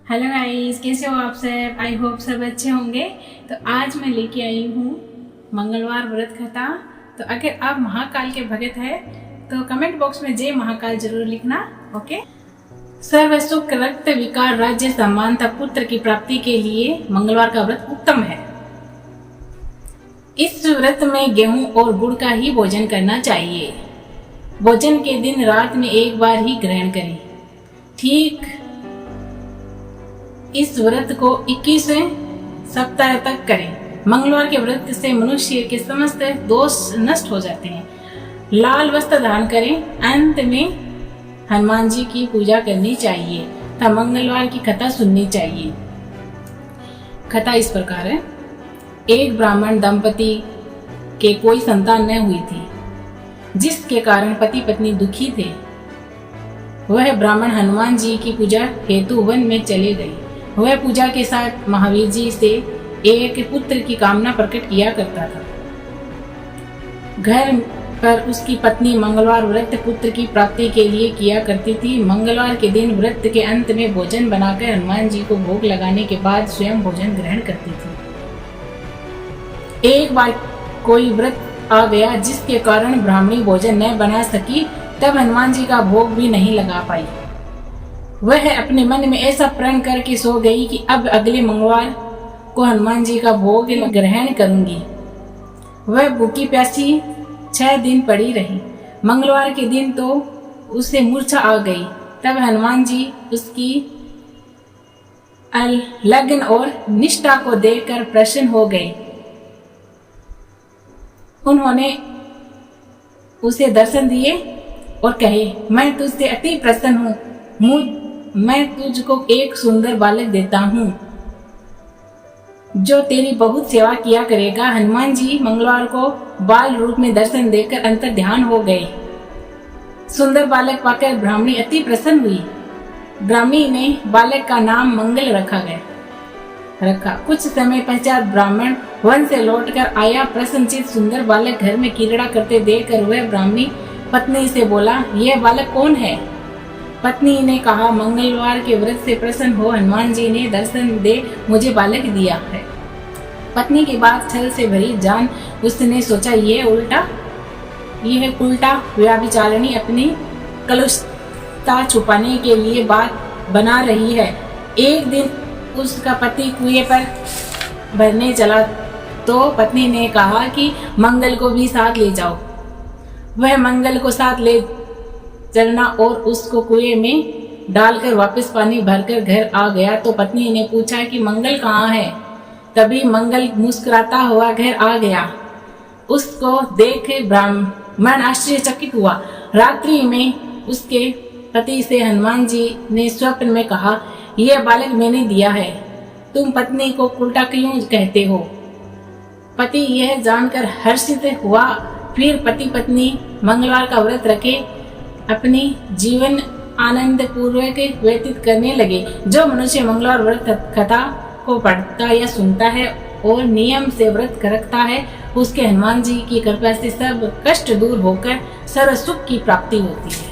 Hello guys, कैसे हो आप सब? आई होप सब अच्छे होंगे। तो आज मैं लेके आई हूँ मंगलवार व्रत कथा। तो अगर आप महाकाल के भक्त हैं तो कमेंट बॉक्स में जय महाकाल जरूर लिखना। ओके। सर्व सुख रक्त विकार राज्य समानता पुत्र की प्राप्ति के लिए मंगलवार का व्रत उत्तम है। इस व्रत में गेहूं और गुड़ का ही भोजन करना चाहिए। भोजन के दिन रात में एक बार ही ग्रहण करें। ठीक इस व्रत को 21वें सप्ताह तक करें। मंगलवार के व्रत से मनुष्य के समस्त दोष नष्ट हो जाते हैं। लाल वस्त्र धारण करें। अंत में हनुमान जी की पूजा करनी चाहिए तथा मंगलवार की कथा सुननी चाहिए। कथा इस प्रकार है। एक ब्राह्मण दंपति के कोई संतान न हुई थी, जिसके कारण पति पत्नी दुखी थे। वह ब्राह्मण हनुमान जी की पूजा हेतु वन में चले गए। वह पूजा के साथ महावीर जी से एक पुत्र की कामना प्रकट किया करता था। घर पर उसकी पत्नी मंगलवार व्रत पुत्र की प्राप्ति के लिए किया करती थी। मंगलवार के दिन व्रत के अंत में भोजन बनाकर हनुमान जी को भोग लगाने के बाद स्वयं भोजन ग्रहण करती थी। एक बार कोई व्रत आ गया जिसके कारण ब्राह्मणी भोजन न बना सकी, तब हनुमान जी का भोग भी नहीं लगा पाई। वह अपने मन में ऐसा प्रण करके सो गई कि अब अगले मंगलवार को हनुमान जी का भोग ग्रहण करूंगी। वह भूखी प्यासी 6 दिन पड़ी रही। मंगलवार के दिन तो उसे मूर्छा आ गई। तब हनुमान जी उसकी लगन और निष्ठा को देखकर प्रसन्न हो गए। उन्होंने उसे दर्शन दिए और कहे, मैं तुझसे अति प्रसन्न हूँ। मैं तुझको एक सुंदर बालक देता हूँ जो तेरी बहुत सेवा किया करेगा। हनुमान जी मंगलवार को बाल रूप में दर्शन देकर अंतर ध्यान हो गए। सुंदर बालक पाकर ब्राह्मणी अति प्रसन्न हुई। ब्राह्मणी ने बालक का नाम मंगल रखा। कुछ समय पश्चात ब्राह्मण वन से लौटकर आया। प्रसन्नचित सुंदर बालक घर में क्रीड़ा करते देखकर वह ब्राह्मणी पत्नी से बोला, यह बालक कौन है? पत्नी ने कहा, मंगलवार के व्रत से प्रसन्न हो हनुमान जी ने दर्शन दे मुझे बालक दिया है। पत्नी की बात छल से भरी जान उसने सोचा, यह उल्टा व्यभिचारिणी अपनी कलुषता छुपाने के लिए बात बना रही है। एक दिन उसका पति कुएं पर भरने चला तो पत्नी ने कहा कि मंगल को भी साथ ले जाओ। वह मंगल को साथ ले चलना और उसको कुएं में डालकर वापस पानी भरकर घर आ गया। तो पत्नी ने पूछा कि मंगल कहाँ है? तभी मंगल मुस्कुराता हुआ घर आ गया। उसको देख ब्राह्मण आश्चर्यचकित हुआ। रात्रि में उसके पति से हनुमान जी ने स्वप्न में कहा, यह बालक मैंने दिया है, तुम पत्नी को उल्टा क्यों कहते हो? पति यह जानकर हर्षित हुआ। फिर पति पत्नी मंगलवार का व्रत रखे अपनी जीवन आनंद पूर्वक व्यतीत करने लगे। जो मनुष्य मंगलवार व्रत कथा को पढ़ता या सुनता है और नियम से व्रत रखता है, उसके हनुमान जी की कृपा से सब कष्ट दूर होकर सर्व सुख की प्राप्ति होती है।